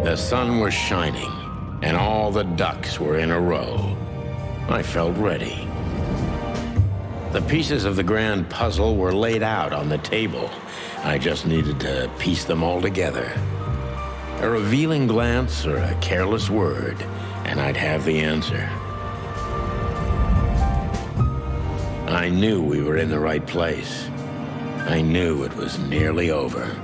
The sun was shining, and all the ducks were in a row. I felt ready. The pieces of the grand puzzle were laid out on the table. I just needed to piece them all together. A revealing glance or a careless word, and I'd have the answer. I knew we were in the right place. I knew it was nearly over.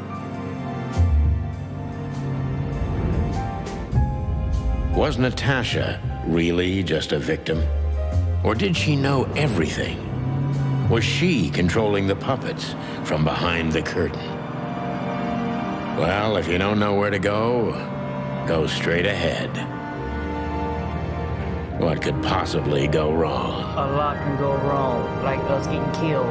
Was Natasha really just a victim? Or did she know everything? Was she controlling the puppets from behind the curtain? Well, if you don't know where to go, go straight ahead. What could possibly go wrong? A lot can go wrong, like us getting killed.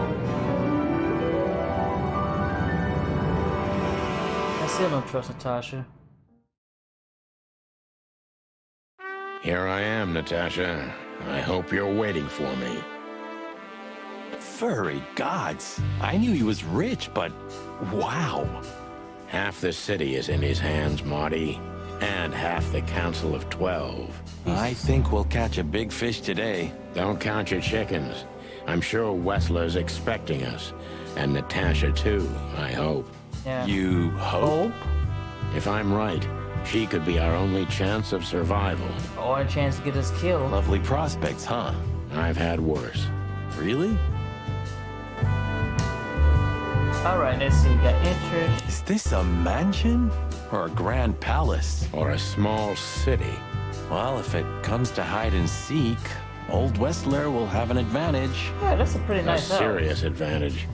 I still don't trust Natasha. Here I am, Natasha. I hope you're waiting for me. Furry gods. I knew he was rich, but wow. Half the city is in his hands, Marty, and half the Council of 12. I think we'll catch a big fish today. Don't count your chickens. I'm sure Wessler's expecting us, and Natasha too, I hope. Yeah. You hope? If I'm right, she could be our only chance of survival. Or a chance to get us killed. Lovely prospects, huh? I've had worse. Really? Alright, let's see. Got interest. Is this a mansion? Or a grand palace? Or a small city. Well, if it comes to hide and seek, old Wessler will have an advantage. Yeah, that's a pretty A nice house. serious advantage.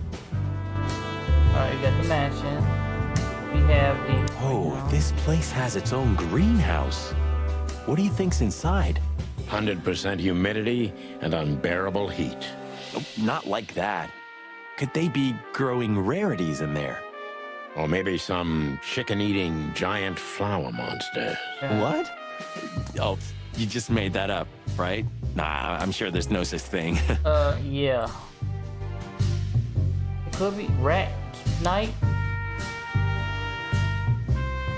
Alright, you got the mansion. We have the... Oh, this place has its own greenhouse. What do you think's inside? 100% humidity and unbearable heat. Oh, not like that. Could they be growing rarities in there? Or maybe some chicken-eating giant flower monster. What? Oh, you just made that up, right? Nah, I'm sure there's no such thing. Yeah. It could be rat night.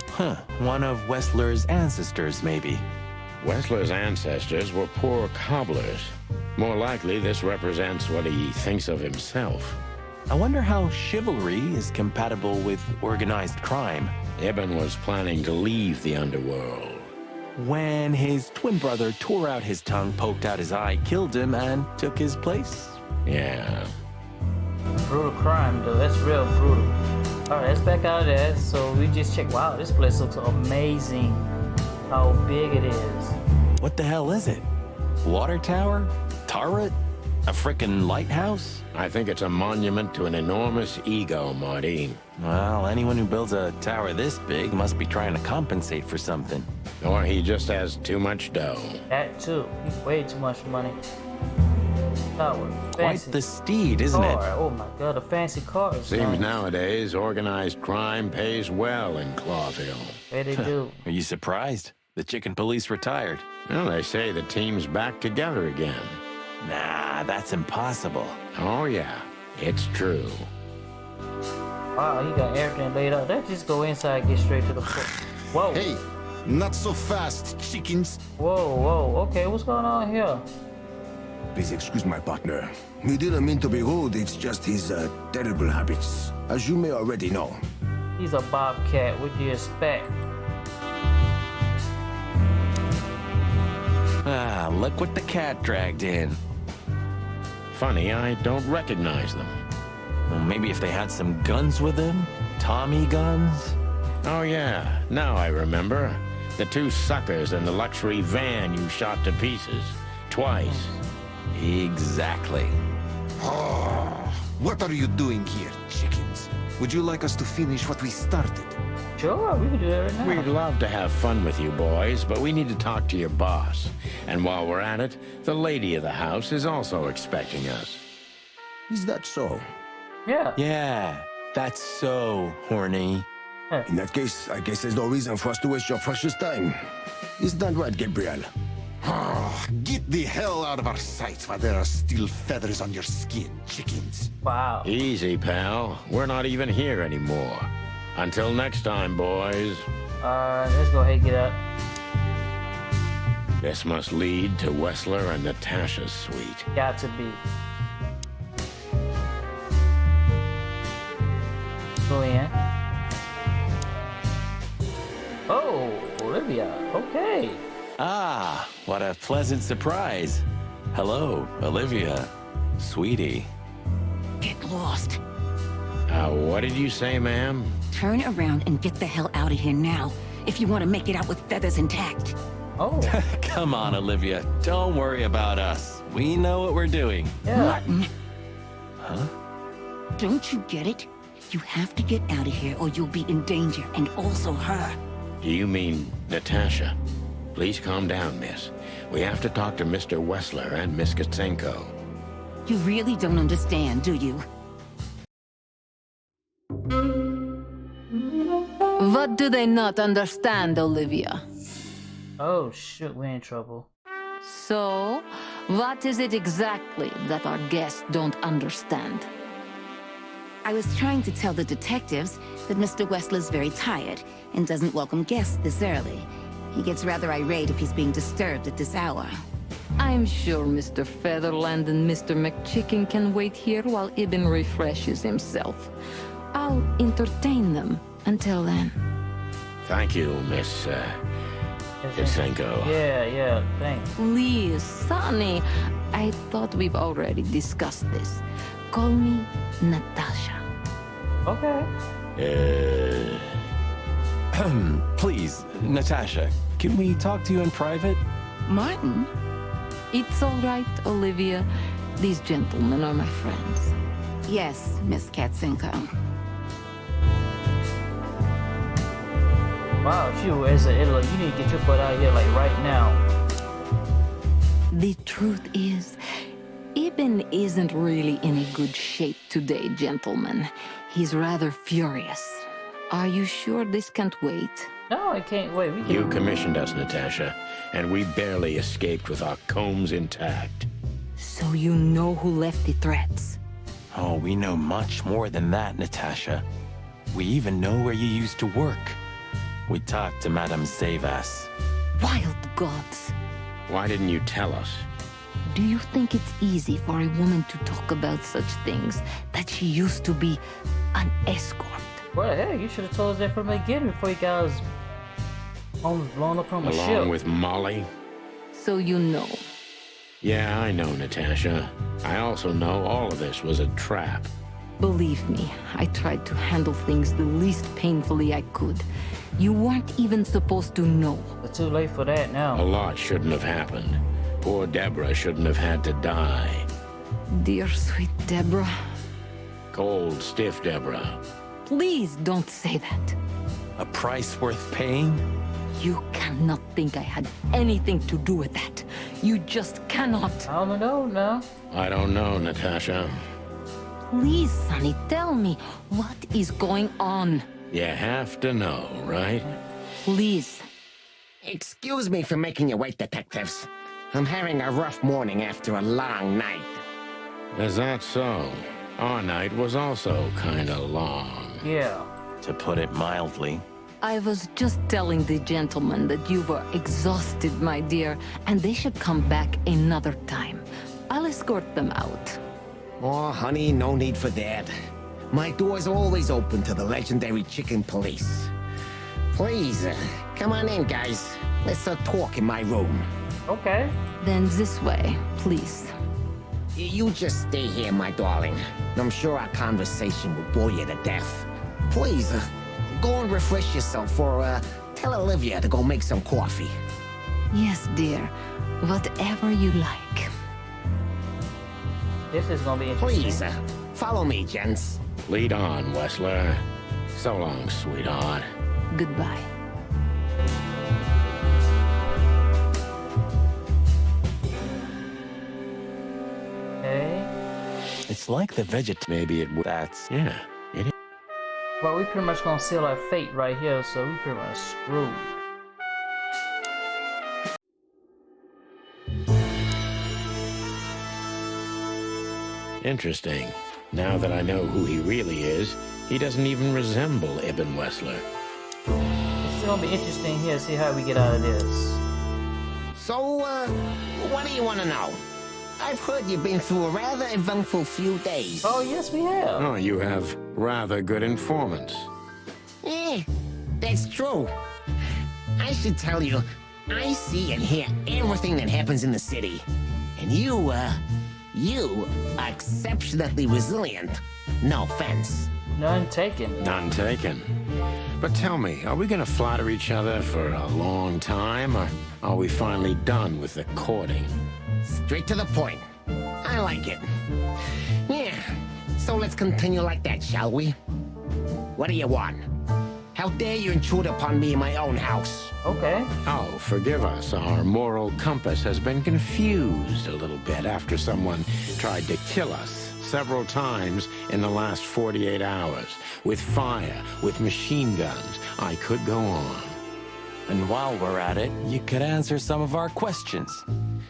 Huh, one of Wessler's ancestors, maybe. Wessler's ancestors were poor cobblers. More likely, this represents what he thinks of himself. I wonder how chivalry is compatible with organized crime. Ibn was planning to leave the underworld. When his twin brother tore out his tongue, poked out his eye, killed him, and took his place? Yeah. Brutal crime, though. That's real brutal. Alright, let's back out of that. So we just checked. Wow, this place looks amazing. How big it is. What the hell is it? Water tower? Turret? A frickin' lighthouse? I think it's a monument to an enormous ego, Marty. Well, anyone who builds a tower this big must be trying to compensate for something. Or he just has too much dough. That too. He's way too much money. Tower. Quite Fancy the steed, isn't car. it? Oh my god, a fancy car. Is Seems nice. nowadays organized crime pays well in Clawville. Yeah, they do. Are you surprised? The chicken police retired. Well, they say the team's back together again. Nah, that's impossible. Oh yeah, it's true. Wow, he got everything laid out. Let's just go inside and get straight to the floor. Whoa. Hey, not so fast, chickens. Whoa, whoa. Okay, what's going on here? Please excuse my partner. We didn't mean to be rude, it's just his terrible habits. As you may already know. He's a bobcat. What do you expect? Ah, look what the cat dragged in. Funny, I don't recognize them. Well, maybe if they had some guns with them? Tommy guns? Oh yeah, now I remember. The two suckers in the luxury van you shot to pieces. Twice. Exactly. What are you doing here, chickens? Would you like us to finish what we started? Sure, we can do that right now. We'd love to have fun with you boys, but we need to talk to your boss. And while we're at it, the lady of the house is also expecting us. Is that so? Yeah. Yeah, that's so horny. In that case, I guess there's no reason for us to waste your precious time. Isn't that right, Gabriel? Get the hell out of our sights while there are still feathers on your skin, chickens. Wow. Easy, pal. We're not even here anymore. Until next time, boys. Let's go ahead and get up. This must lead to Wessler and Natasha's suite. Got to be. Go in. Oh, Olivia. Okay. Ah, what a pleasant surprise. Hello, Olivia. Sweetie. Get lost. What did you say, ma'am? Turn around and get the hell out of here now, if you want to make it out with feathers intact. Oh, Come on, Olivia. Don't worry about us. We know what we're doing. yeah. Martin, Huh? don't you get it? You have to get out of here or you'll be in danger, and also her. Do you mean Natasha? Please calm down, miss. We have to talk to Mr. Wessler and Miss Katsenko. You really don't understand, do you? What do they not understand, Olivia? Oh, shoot, we're in trouble. So, what is it exactly that our guests don't understand? I was trying to tell the detectives that Mr. Wessler's very tired and doesn't welcome guests this early. He gets rather irate if he's being disturbed at this hour. I'm sure Mr. Featherland and Mr. McChicken can wait here while Ibn refreshes himself. I'll entertain them until then. Thank you, Miss Katsenko. Yeah, thanks. Please, Sonny, I thought we've already discussed this. Call me Natasha. Okay. Please, Natasha, can we talk to you in private? Martin? It's all right, Olivia. These gentlemen are my friends. Yes, Miss Katsenko. Wow, you as an Italy, you need to get your butt out of here like right now. The truth is, Ibn isn't really in a good shape today, gentlemen. He's rather furious. Are you sure this can't wait? No, I can't wait. We can. You commissioned us, Natasha, and we barely escaped with our combs intact. So you know who left the threats? Oh, we know much more than that, Natasha. We even know where you used to work. We talked to Madame Zavas. Wild gods! Why didn't you tell us? Do you think it's easy for a woman to talk about such things, that she used to be an escort? Well, hey, you should have told us that from the beginning before you guys almost blown up from a ship. Along with Molly? So you know. Yeah, I know, Natasha. I also know all of this was a trap. Believe me, I tried to handle things the least painfully I could. You weren't even supposed to know. It's too late for that A now. lot shouldn't have happened. Poor Deborah shouldn't have had to die. Dear sweet Deborah, Cold, stiff Deborah. please don't say that. A price worth paying? You cannot think I had anything to do with that. You just cannot. I don't know now. I don't know, Natasha. Please, Sonny, tell me, what is going on? You have to know, right? Please. Excuse me for making you wait, detectives. I'm having a rough morning after a long night. Is that so? Our night was also kinda long. Yeah. To put it mildly. I was just telling the gentleman that you were exhausted, my dear, and they should come back another time. I'll escort them out. Oh, honey, no need for that. My door's always open to the legendary chicken police. Please, come on in, guys. Let's talk in my room. Okay. Then this way, please. You just stay here, my darling. I'm sure our conversation will bore you to death. Please, go and refresh yourself, or tell Olivia to go make some coffee. Yes, dear. Whatever you like. This is gonna be interesting. Please, follow me, gents. Lead on, Wessler. So long, sweetheart. Goodbye. Okay. It's like the Maybe it would. That's... Yeah, it is. Well, we pretty much gonna seal our fate right here, so we pretty much screwed. Interesting. Now that I know who he really is, he doesn't even resemble Ibn Wessler. This is gonna be interesting here to see how we get out of this. So, what do you want to know? I've heard you've been through a rather eventful few days. Oh, yes, we have. Oh, you have rather good informants. That's true. I should tell you, I see and hear everything that happens in the city. And you are exceptionally resilient. No offense. None taken. None taken. But tell me, are we gonna flatter each other for a long time, or are we finally done with the courting? Straight to the point. I like it. Yeah, so let's continue like that, shall we? What do you want? How dare you intrude upon me in my own house? Okay. Oh, forgive us. Our moral compass has been confused a little bit after someone tried to kill us several times in the last 48 hours. With fire, with machine guns. I could go on. And while we're at it, you could answer some of our questions.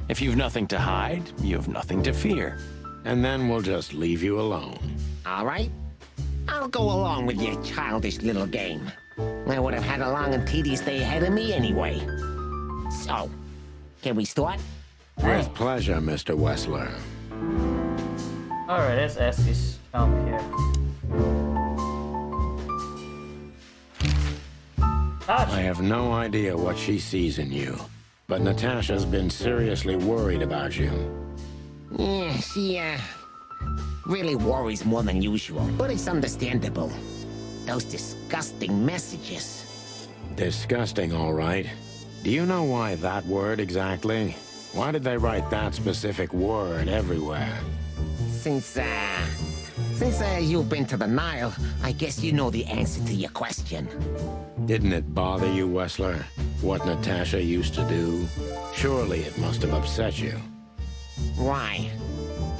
If you've nothing to hide, you have nothing to fear. And then we'll just leave you alone. All right. I'll go along with your childish little game. I would have had a long and tedious day ahead of me anyway. So, can we start? With pleasure, Mr. Wessler. Alright, let's ask this chump here. I have no idea what she sees in you, but Natasha's been seriously worried about you. Yeah, she, really worries more than usual, but it's understandable. Those disgusting messages. Disgusting, all right. Do you know why that word exactly? Why did they write that specific word everywhere? Since you've been to the Nile, I guess you know the answer to your question. Didn't it bother you, Wessler, what Natasha used to do? Surely it must have upset you. Why?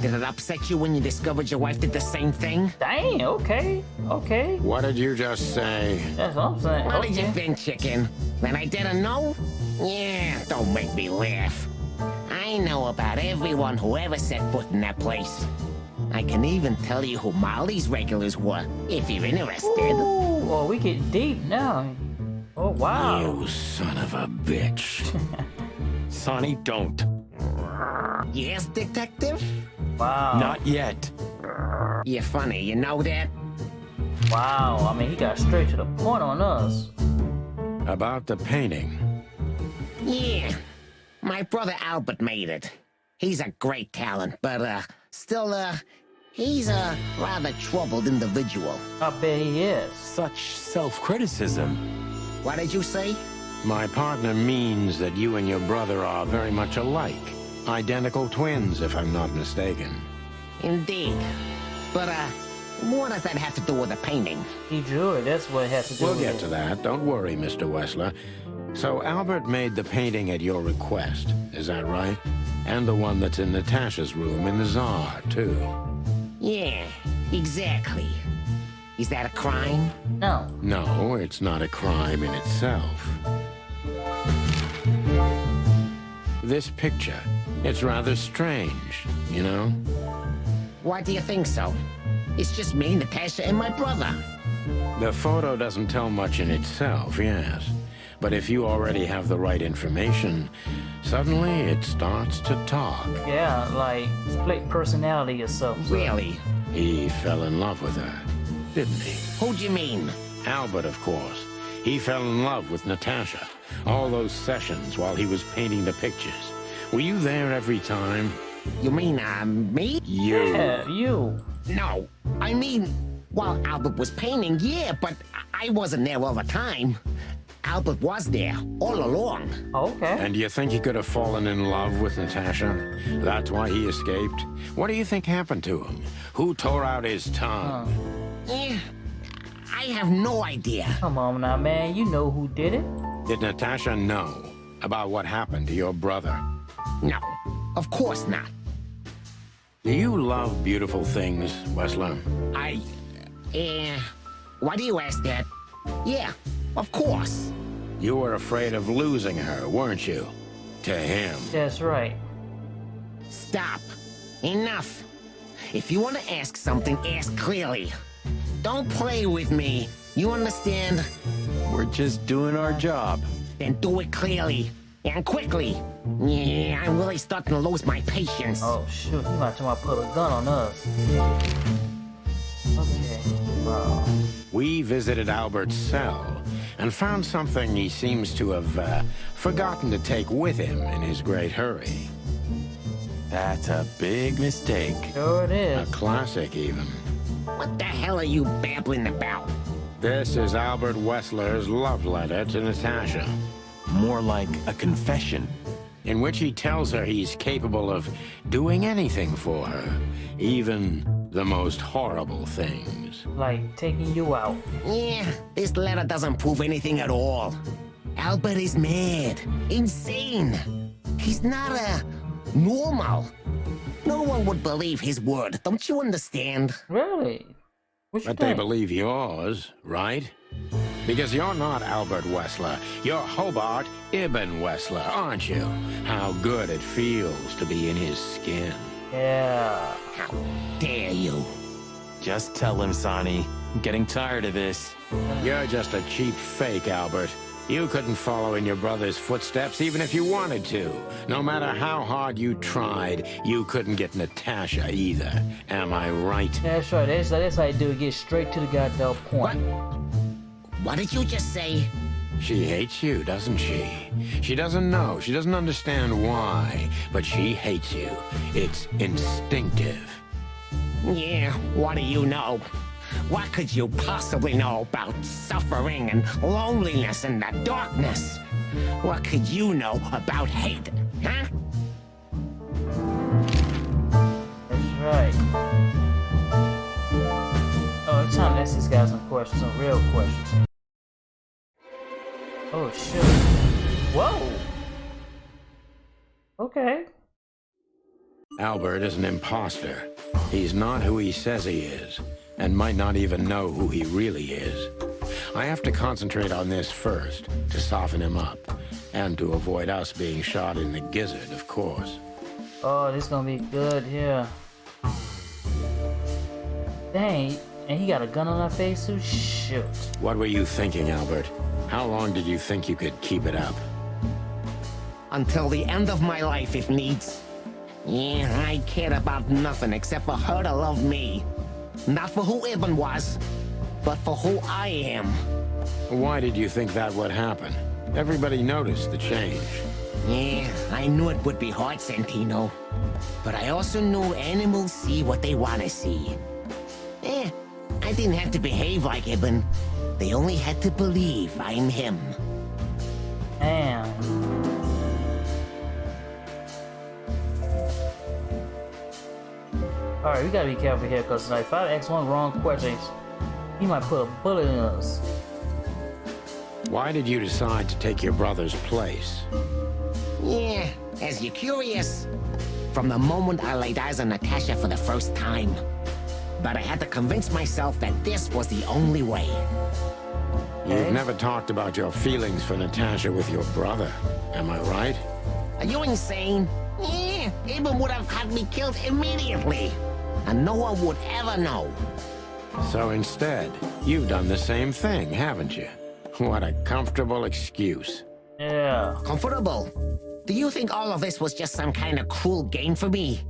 Did it upset you when you discovered your wife did the same thing? Dang, okay. Okay. What did you just say? That's what I'm saying. What did you Okay. think, chicken? That I didn't know? Yeah, don't make me laugh. I know about everyone who ever set foot in that place. I can even tell you who Molly's regulars were, if you're interested. Ooh, oh, we get deep now. Oh, wow. You son of a bitch. Sonny, don't. Yes, detective? Wow. Not yet. You're funny, you know that? Wow. I mean, he got straight to the point on us. About the painting. Yeah. My brother Albert made it. He's a great talent, but, still, he's a rather troubled individual. I bet he is. Such self-criticism. What did you say? My partner means that you and your brother are very much alike. Identical twins, if I'm not mistaken. Indeed. But, what does that have to do with the painting? He drew it. That's what it has to do We'll with get it. to that. Don't worry, Mr. Wessler. So Albert made the painting at your request, is that right? And the one that's in Natasha's room in the Tsar, too. Yeah, exactly. Is that a crime? No. No, it's not a crime in itself. This picture, it's rather strange, you know? Why do you think so? It's just me, Natasha, and my brother. The photo doesn't tell much in itself, yes. But if you already have the right information, suddenly it starts to talk. Yeah, like split personality or something. Really? He fell in love with her, didn't he? Who do you mean? Albert, of course. He fell in love with Natasha. All those sessions while he was painting the pictures. Were you there every time? You mean, me? You. Yeah, you. No. I mean, while Albert was painting, yeah, but I wasn't there all the time. Albert was there, all along. Okay. And do you think he could have fallen in love with Natasha? That's why he escaped? What do you think happened to him? Who tore out his tongue? Yeah, I have no idea. Come on now, man. You know who did it. Did Natasha know about what happened to your brother? No, of course not. Do you love beautiful things, Wessler? Why do you ask that? Yeah, of course. You were afraid of losing her, weren't you? To him. That's right. Stop. Enough. If you want to ask something, ask clearly. Don't play with me. You understand? We're just doing our job. Then do it clearly and quickly. Yeah, I'm really starting to lose my patience. Oh shoot, he might try to put a gun on us. Okay, wow. We visited Albert's cell and found something he seems to have forgotten to take with him in his great hurry. That's a big mistake. Sure it A is. classic, even. What the hell are you babbling about? This is Albert Wessler's love letter to Natasha, More like a confession. in which he tells her he's capable of doing anything for her, even the most horrible things. Like taking you out. Yeah, this letter doesn't prove anything at all. Albert is mad, insane. He's not normal. No one would believe his word, don't you understand? Really? What you But they think? believe yours, right? Because you're not Albert Wessler. You're Hobart Ibn Wessler, aren't you? How good it feels to be in his skin. Yeah. How dare you? Just tell him, Sonny. I'm getting tired of this. You're just a cheap fake, Albert. You couldn't follow in your brother's footsteps even if you wanted to. No matter how hard you tried, you couldn't get Natasha either. Am I right? That's right. That's how you do it. Get straight to the goddamn point. What did you just say? She hates you, doesn't she? She doesn't know. She doesn't understand why. But she hates you. It's instinctive. Yeah, what do you know? What could you possibly know about suffering and loneliness and the darkness? What could you know about hate, huh? That's right. Oh, it's time to ask these guys some questions, some real questions. Oh shit. Whoa. Okay. Albert is an imposter. He's not who he says he is, and might not even know who he really is. I have to concentrate on this first, to soften him up, and to avoid us being shot in the gizzard, of course. Oh, this gonna be good here. Dang, and he got a gun on our face too? Shoot. What were you thinking, Albert? How long did you think you could keep it up? Until the end of my life, if needs. Yeah, I cared about nothing except for her to love me. Not for who Ibn was, but for who I am. Why did you think that would happen? Everybody noticed the change. Yeah, I knew it would be hard, Santino. But I also knew animals see what they want to see. I didn't have to behave like Ibn. They only had to believe I'm him. Damn. Alright, we gotta be careful here, because if I ask one wrong question, he might put a bullet in us. Why did you decide to take your brother's place? Yeah, as you're curious, from the moment I laid eyes on Natasha for the first time. But I had to convince myself that this was the only way. You've never talked about your feelings for Natasha with your brother, am I right? Are you insane? Yeah, Ibn would have had me killed immediately. And no one would ever know. So instead, you've done the same thing, haven't you? What a comfortable excuse. Yeah. Comfortable? Do you think all of this was just some kind of cruel game for me?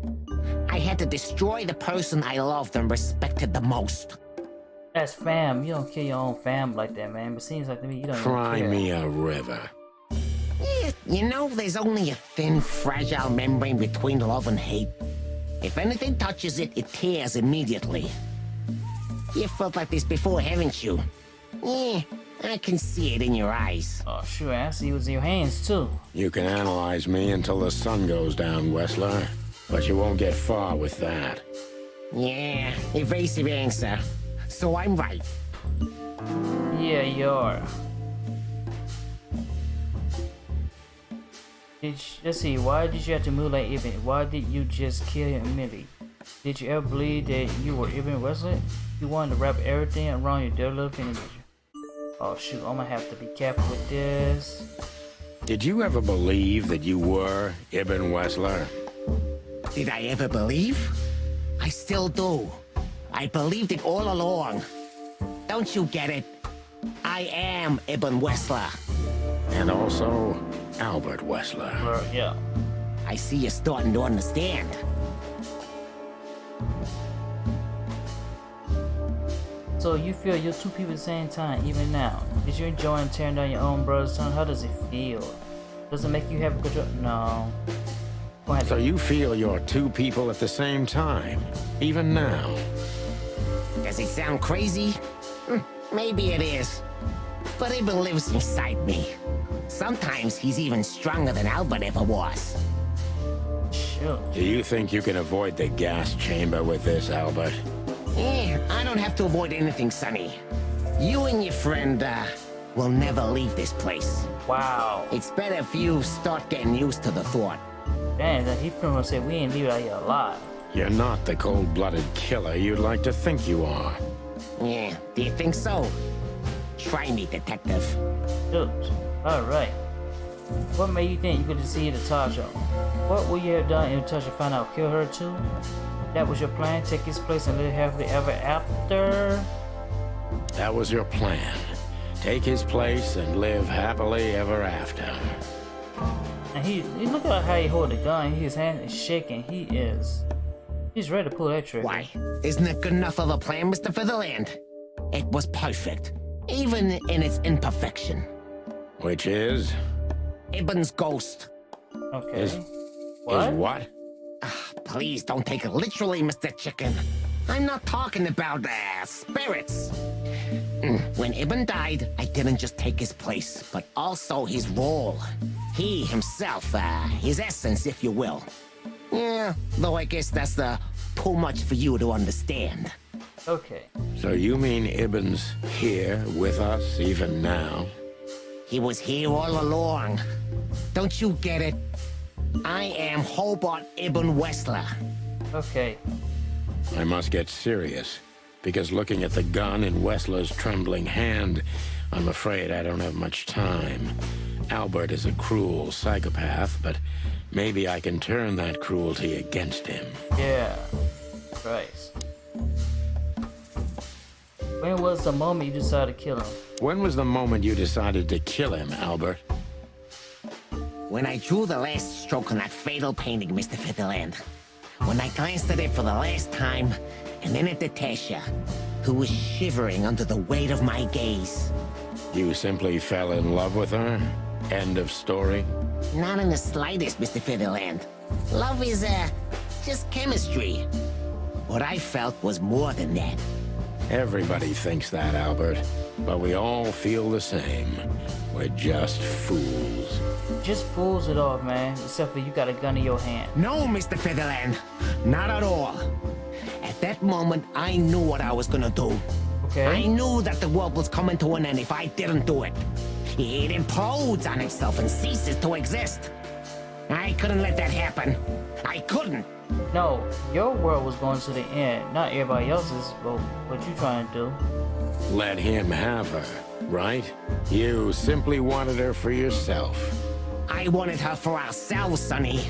I had to destroy the person I loved and respected the most. That's fam. You don't kill your own fam like that, man. But seems like to me you don't Cry even care. me a river. Yeah, you know, there's only a thin, fragile membrane between love and hate. If anything touches it, it tears immediately. You felt like this before, haven't you? Yeah, I can see it in your eyes. Oh, sure. I see what's in your hands, too. You can analyze me until the sun goes down, Wessler. But you won't get far with that. Yeah, evasive answer. So I'm right. Yeah, you are. Let's see, why did you have to mutilate Ibn? Why did you just kill him immediately? Did you ever believe that you were Ibn Wessler? You wanted to wrap everything around your dear little finger, did you? Oh shoot, I'm gonna have to be careful with this. Did you ever believe that you were Ibn Wessler? Did I ever believe? I still do. I believed it all along. Don't you get it? I am Ibn Wessler. And also Albert Wessler. Yeah. I see you're starting to understand. So you feel you're two people at the same time, even now. Did you enjoy tearing down your own brother's son? How does it feel? Does it make you have a control? No. So you feel you're two people at the same time, even now? Does it sound crazy? Maybe it is. But Ibn lives inside me. Sometimes he's even stronger than Albert ever was. Sure. Do you think you can avoid the gas chamber with this, Albert? I don't have to avoid anything, Sonny. You and your friend, will never leave this place. Wow. It's better if you start getting used to the thought. Damn, he pretty much said we ain't leave out here alive. You're not the cold-blooded killer you'd like to think you are. Yeah, do you think so? Try me, detective. Shoot. Alright. What made you think you could deceive Natasha? What would you have done if Natasha found out kill her too? That was your plan? Take his place and live happily ever after? That was your plan. Take his place and live happily ever after. And he look at how he hold the gun. His hand is shaking. He's ready to pull that trigger. Why? Isn't it good enough of a plan, Mr. Featherland? It was perfect, even in its imperfection. Which is? Ibn's ghost. Okay. Is what? Please don't take it literally, Mr. Chicken. I'm not talking about spirits. When Ibn died, I didn't just take his place, but also his role. He himself, his essence, if you will. Yeah, though I guess that's too much for you to understand. Okay. So you mean Ibn's here with us even now? He was here all along. Don't you get it? I am Hobart Ibn Wessler. Okay. I must get serious, because looking at the gun in Wessler's trembling hand, I'm afraid I don't have much time. Albert is a cruel psychopath, but maybe I can turn that cruelty against him. Yeah. Christ. When was the moment you decided to kill him? When was the moment you decided to kill him, Albert? When I drew the last stroke on that fatal painting, Mr. Featherland. When I glanced at it for the last time, and then at Natasha, who was shivering under the weight of my gaze. You simply fell in love with her? End of story? Not in the slightest, Mr. Featherland. Love is, just chemistry. What I felt was more than that. Everybody thinks that, Albert. But we all feel the same. We're just fools. Just fools it off, man. Except for you got a gun in your hand. No, Mr. Featherland. Not at all. At that moment, I knew what I was gonna do. Okay. I knew that the world was coming to an end if I didn't do it. It implodes on itself and ceases to exist. I couldn't let that happen. I couldn't. No, your world was going to the end, not everybody else's, but what you trying to do. Let him have her, right? You simply wanted her for yourself. I wanted her for ourselves, Sonny.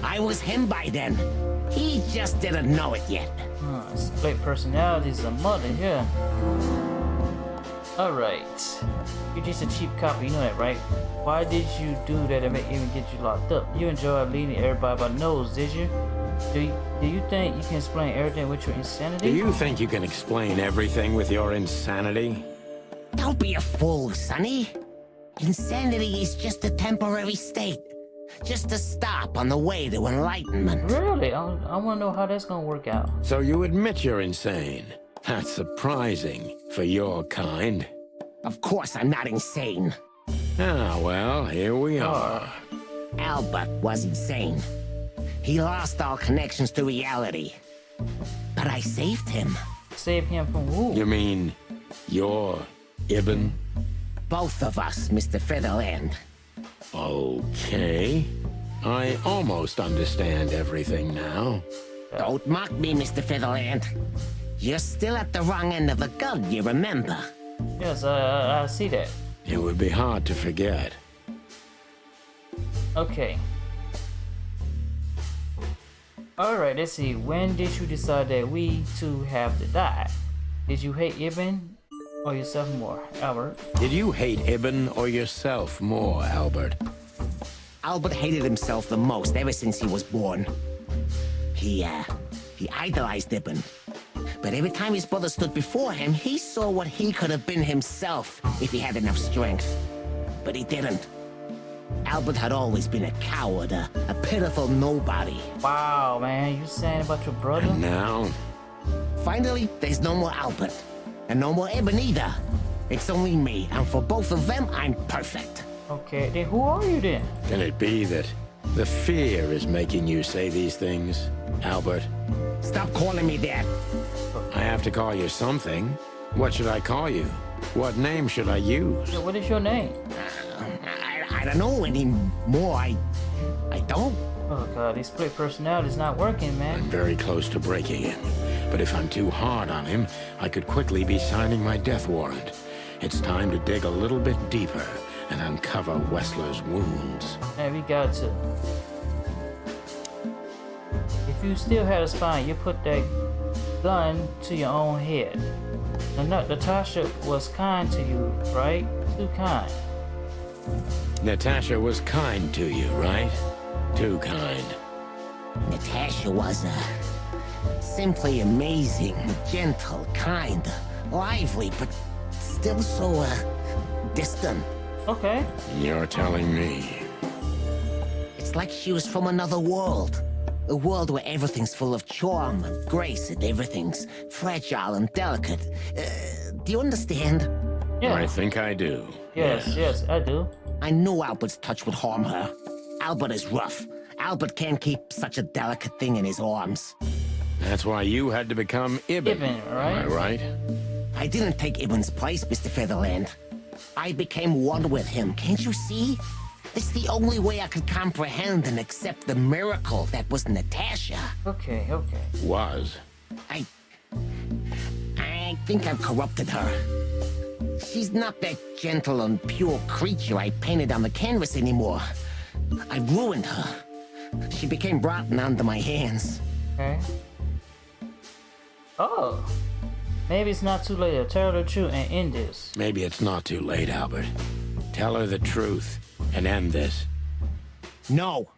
I was him by then. He just didn't know it yet. Split personalities, a mother here. Alright. You're just a cheap copper, you know that, right? Why did you do that and even get you locked up? You enjoyed leading everybody by the nose, did you? Do you think you can explain everything with your insanity? Do you think you can explain everything with your insanity? Don't be a fool, Sonny. Insanity is just a temporary state. Just a stop on the way to enlightenment. Really? I want to know how that's going to work out. So you admit you're insane. That's surprising for your kind. Of course I'm not insane. Ah, well, here we are. Albert was insane. He lost all connections to reality. But I saved him. Save him from who? You mean you're Ibn? Both of us, Mr. Featherland. Okay. I almost understand everything now. Don't mock me, Mr. Featherland. You're still at the wrong end of the gun, you remember? Yes, I see that. It would be hard to forget. Okay. Alright, let's see. When did you decide that we two have to die? Did you hate Ibn? Or yourself more, Albert? Did you hate Ibn or yourself more, Albert? Albert hated himself the most ever since he was born. He idolized Ibn. But every time his brother stood before him, he saw what he could have been himself if he had enough strength. But he didn't. Albert had always been a coward, a pitiful nobody. Wow, man, you saying about your brother? And now? Finally, there's no more Albert. And no more Ibn either. It's only me, and for both of them, I'm perfect. Okay, then who are you then? Can it be that the fear is making you say these things, Albert? Stop calling me that. I have to call you something. What should I call you? What name should I use? Yeah, what is your name? I don't know anymore. I don't. Oh god, this split personality is not working, man. I'm very close to breaking him. But if I'm too hard on him, I could quickly be signing my death warrant. It's time to dig a little bit deeper and uncover Wessler's wounds. Man, we got to. If you still had a spine, you put that gun to your own head. Natasha was kind to you, right? Too kind. Natasha was kind to you, right? Too kind. Natasha was simply amazing, gentle, kind, lively, but still so distant. Okay. You're telling me. It's like she was from another world. A world where everything's full of charm and grace and everything's fragile and delicate. Do you understand? Yeah. I think I do. Yes, I do. I knew Albert's touch would harm her. Albert is rough. Albert can't keep such a delicate thing in his arms. That's why you had to become Ibn. Ibn, right? Am I right? I didn't take Ibn's place, Mr. Featherland. I became one with him, can't you see? It's the only way I could comprehend and accept the miracle that was Natasha. Okay. Was. I think I've corrupted her. She's not that gentle and pure creature I painted on the canvas anymore. I ruined her. She became rotten under my hands. Okay. Oh. Maybe it's not too late to tell her the truth and end this. Maybe it's not too late, Albert. Tell her the truth and end this. No.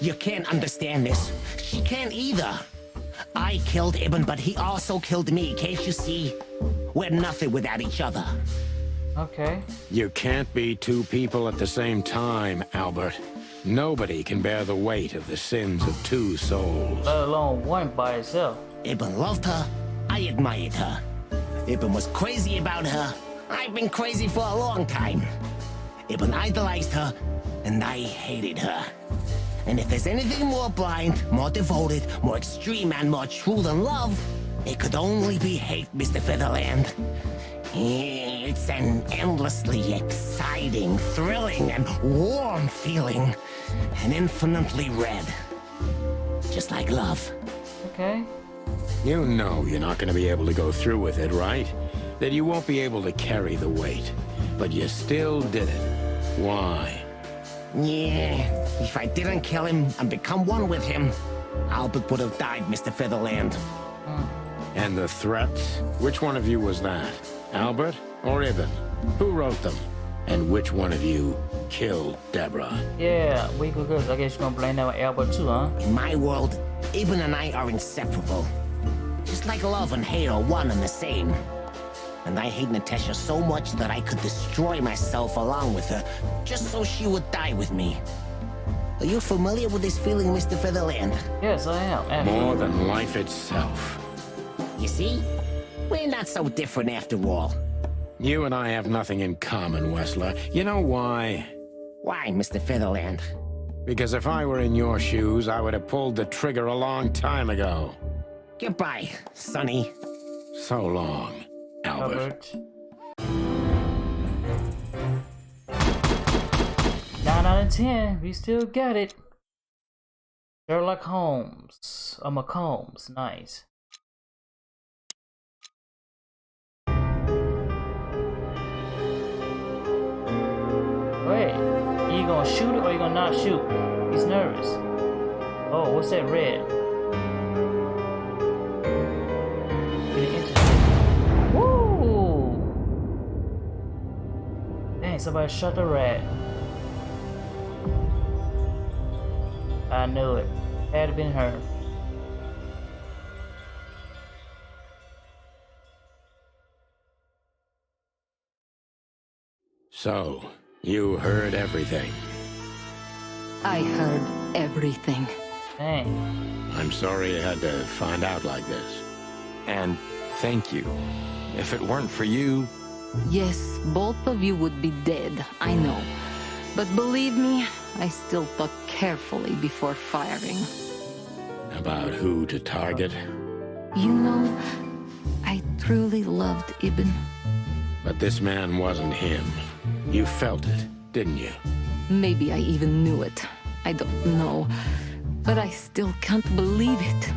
You can't understand this. She can't either. I killed Ibn, but he also killed me, can't you see? We're nothing without each other. Okay. You can't be two people at the same time, Albert. Nobody can bear the weight of the sins of two souls. Let alone one by itself. Ibn loved her. I admired her. Ibn was crazy about her. I've been crazy for a long time. Ibn idolized her, and I hated her. And if there's anything more blind, more devoted, more extreme, and more true than love, it could only be hate, Mr. Featherland. It's an endlessly exciting, thrilling, and warm feeling. And infinitely red. Just like love. Okay. You know you're not going to be able to go through with it, right? That you won't be able to carry the weight. But you still did it. Why? Yeah, if I didn't kill him and become one with him, Albert would have died, Mr. Featherland. And the threats? Which one of you was that? Albert or Ibn? Who wrote them? And which one of you killed Deborah? Yeah, we good. I guess you're gonna blame that on Albert too, huh? In my world, Ibn and I are inseparable. Just like love and hate are one and the same. And I hate Natasha so much that I could destroy myself along with her, just so she would die with me. Are you familiar with this feeling, Mr. Featherland? Yes, I am. Actually. More than life itself. You see? We're not so different after all. You and I have nothing in common, Wessler. You know why? Why, Mr. Featherland? Because if I were in your shoes, I would have pulled the trigger a long time ago. Goodbye, Sonny. So long, Albert. 9 out of 10. We still got it. Sherlock Holmes. McCombs. Nice. Wait, you gonna shoot it or you gonna not shoot? He's nervous. Oh, what's that red? Getting interesting. Woo! somebody shot the rat. I knew it. Had to been her. So, you heard everything. I heard everything. Dang. I'm sorry you had to find out like this. And thank you. If it weren't for you, Yes, both of you would be dead, I know. But believe me, I still thought carefully before firing. About who to target. You know, I truly loved Ibn. But this man wasn't him. You felt it, didn't you? Maybe I even knew it. I don't know. But I still can't believe it.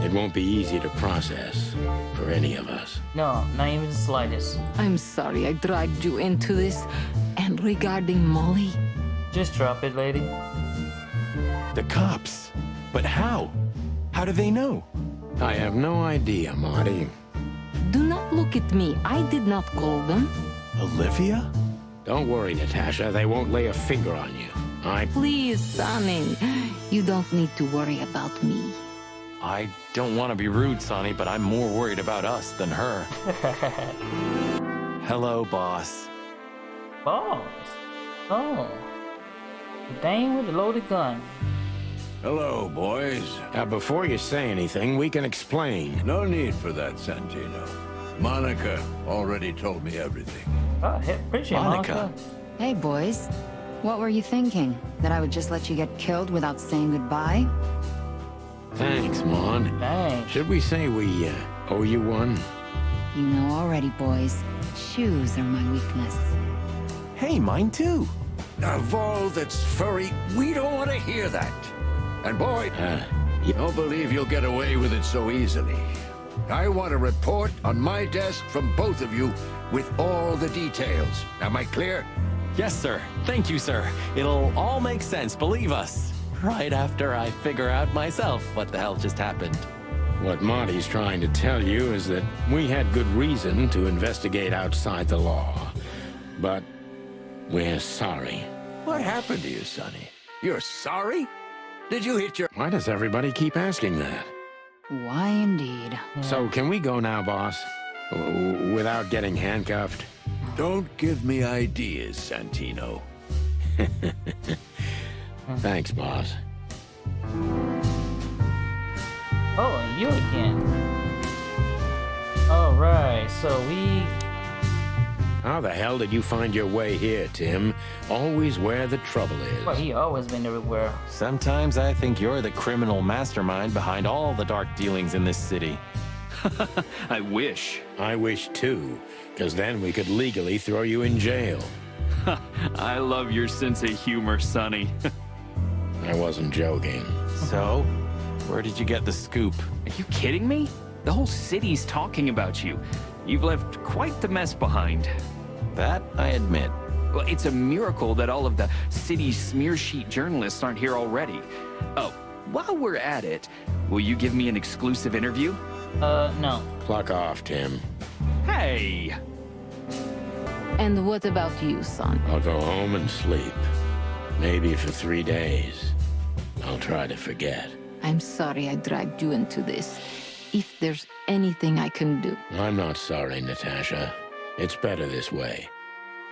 It won't be easy to process for any of us. No, not even the slightest. I'm sorry I dragged you into this. And regarding Molly, Just drop it, lady. the cops. But how? How do they know? I have no idea, Marty. do not look at me. I did not call them. Olivia? Don't worry, Natasha. They won't lay a finger on you. Please, Sonny. You don't need to worry about me. I don't want to be rude, Sonny, but I'm more worried about us than her. Hello, boss. Boss. Oh. Dang with the loaded gun. Hello, boys. Now, before you say anything, we can explain. No need for that, Santino. Monica already told me everything. Oh, appreciate Monica. Monica. Hey, boys. What were you thinking? That I would just let you get killed without saying goodbye? Thanks, Mon. Dang. Should we say we owe you one? You know already, boys. Shoes are my weakness. Hey, mine too. Of all that's furry, we don't want to hear that. And boy, You don't believe you'll get away with it so easily. I want a report on my desk from both of you with all the details. Am I clear? Yes, sir. Thank you, sir. It'll all make sense, believe us. Right after I figure out myself what the hell just happened. What Marty's trying to tell you is that we had good reason to investigate outside the law. But we're sorry. What happened to you, Sonny? You're sorry? Did you hit your... Why does everybody keep asking that? Why indeed? So can we go now, boss? Without getting handcuffed? Don't give me ideas, Santino. Thanks, boss. Oh, you again. Alright, so we... How the hell did you find your way here, Tim? Always where the trouble is. Well, he always been everywhere. Sometimes I think you're the criminal mastermind behind all the dark dealings in this city. I wish. I wish too, because then we could legally throw you in jail. I love your sense of humor, Sonny. I wasn't joking. So, where did you get the scoop? Are you kidding me? The whole city's talking about you. You've left quite the mess behind. That I admit. Well, it's a miracle that all of the city's smear sheet journalists aren't here already. Oh, while we're at it, will you give me an exclusive interview? No. Pluck off, Tim. Hey! And what about you, son? I'll go home and sleep. Maybe for 3 days. I'll try to forget. I'm sorry I dragged you into this. If there's anything I can do. I'm not sorry, Natasha. It's better this way.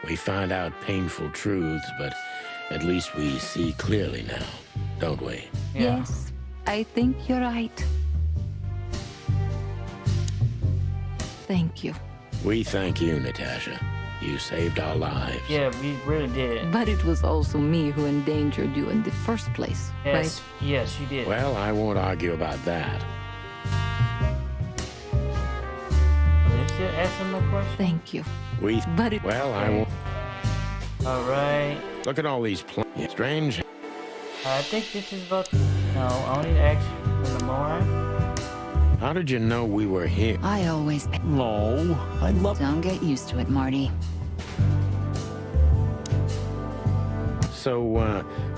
We find out painful truths, but at least we see clearly now, don't we? Yeah. Yes, I think you're right. Thank you. We thank you, Natasha. You saved our lives. Yeah, we really did. But it was also me who endangered you in the first place, Yes, right? yes, you did. Well, I won't argue about that. Did you ask him a question? Thank you. But it... Well, I won't. Alright. Look at all these strange. I think this is about... No, I only ask you in the morning. How did you know we were here? I always pay. No, I love... Don't get used to it, Marty. So,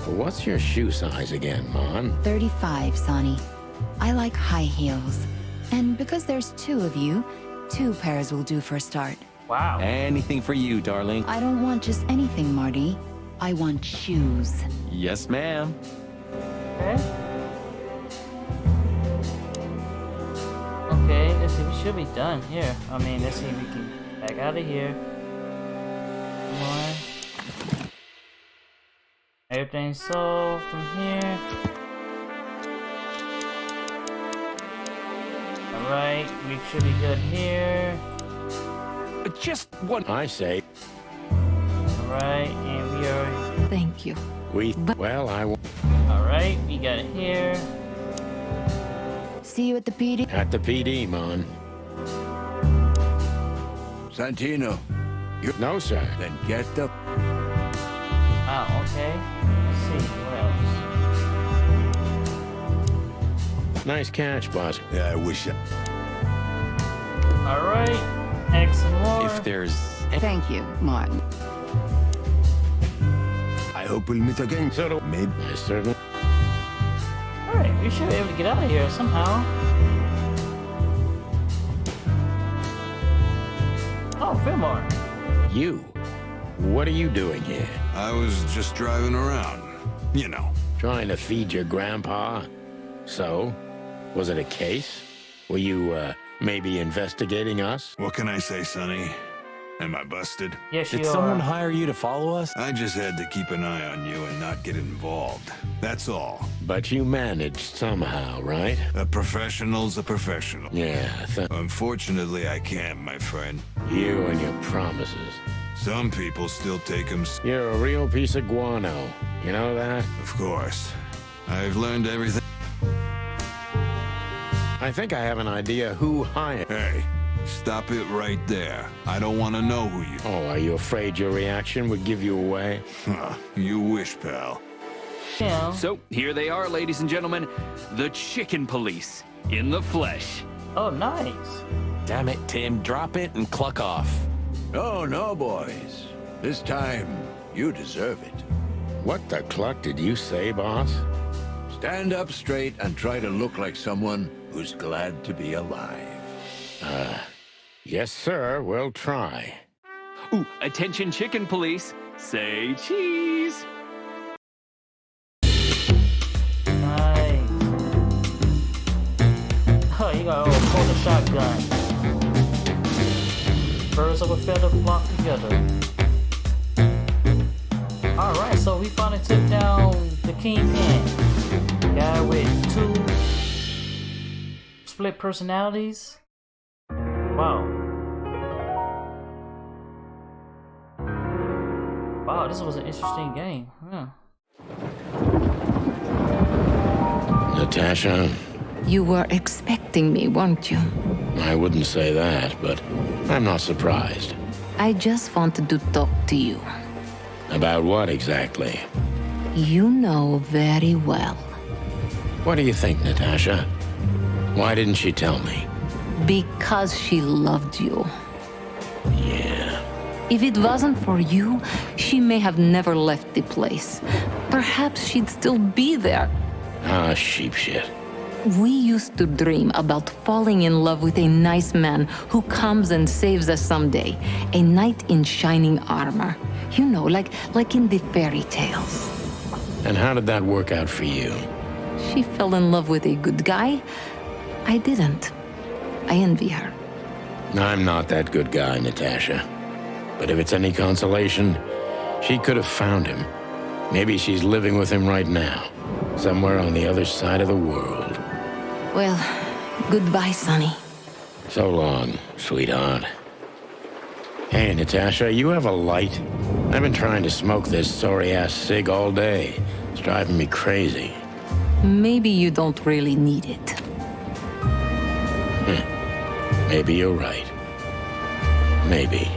what's your shoe size again, Mon? 35, Sonny. I like high heels. And because there's 2 of you, 2 pairs will do for a start. Wow. Anything for you, darling. I don't want just anything, Marty. I want shoes. Yes, ma'am. Okay. Okay, let's see. We should be done here. I mean, let's see if we can back out of here. Come on. Everything's sold from here. Alright, we should be good here. Just one. I say, Alright, and we are. Thank you. well, Alright, we got it here. See you at the PD. at the PD, man. Santino, No, sir. then get the... Oh, okay. Let's see, what else? Nice catch, boss. Yeah, I wish I... Alright, X and more. If there's Thank you, Martin. I hope we'll meet again. So do Maybe. I certainly. Alright, we should be able to get out of here somehow. Oh, Fillmore. You. What are you doing here? I was just driving around. You know. Trying to feed your grandpa? So, was it a case? Were you, maybe investigating us? What can I say, Sonny? Am I busted? Yes, you Did someone are. hire you to follow us? I just had to keep an eye on you and not get involved. That's all. But you managed somehow, right? A professional's a professional. Yeah, Unfortunately, I can't, my friend. you and your promises. Some people still take them. You're a real piece of guano. You know that? Of course. I've learned everything. I think I have an idea who hired. Hey, stop it right there. I don't want to know who you... Oh, are you afraid your reaction would give you away? Huh, you wish, pal. Yeah. So, here they are, ladies and gentlemen. The Chicken Police. In the flesh. Oh, nice. Damn it, Tim. Drop it and cluck off. Oh, no, boys. This time, you deserve it. What the cluck did you say, boss? Stand up straight and try to look like someone who's glad to be alive. Yes, sir. We'll try. Ooh, attention Chicken Police. Say cheese. Nice. Oh, you got hold a shotgun. Birds of a feather flock together. Alright, so we finally took down the Kingpin. Guy with 2 split personalities. Wow. Wow, this was an interesting game. Huh. Natasha, You were expecting me, weren't you? I wouldn't say that, but I'm not surprised. I just wanted to talk to you. About what exactly? You know very well. What do you think, Natasha? Why didn't she tell me? Because she loved you. Yeah. If it wasn't for you, she may have never left the place. Perhaps she'd still be there. Ah, sheep shit. We used to dream about falling in love with a nice man who comes and saves us someday. A knight in shining armor. You know, like in the fairy tales. And how did that work out for you? She fell in love with a good guy. I didn't. I envy her. I'm not that good guy, Natasha. But if it's any consolation, she could have found him. Maybe she's living with him right now, somewhere on the other side of the world. Well, goodbye, Sonny. So long, sweetheart. Hey, Natasha, you have a light? I've been trying to smoke this sorry-ass cig all day. It's driving me crazy. Maybe you don't really need it. Maybe you're right. Maybe.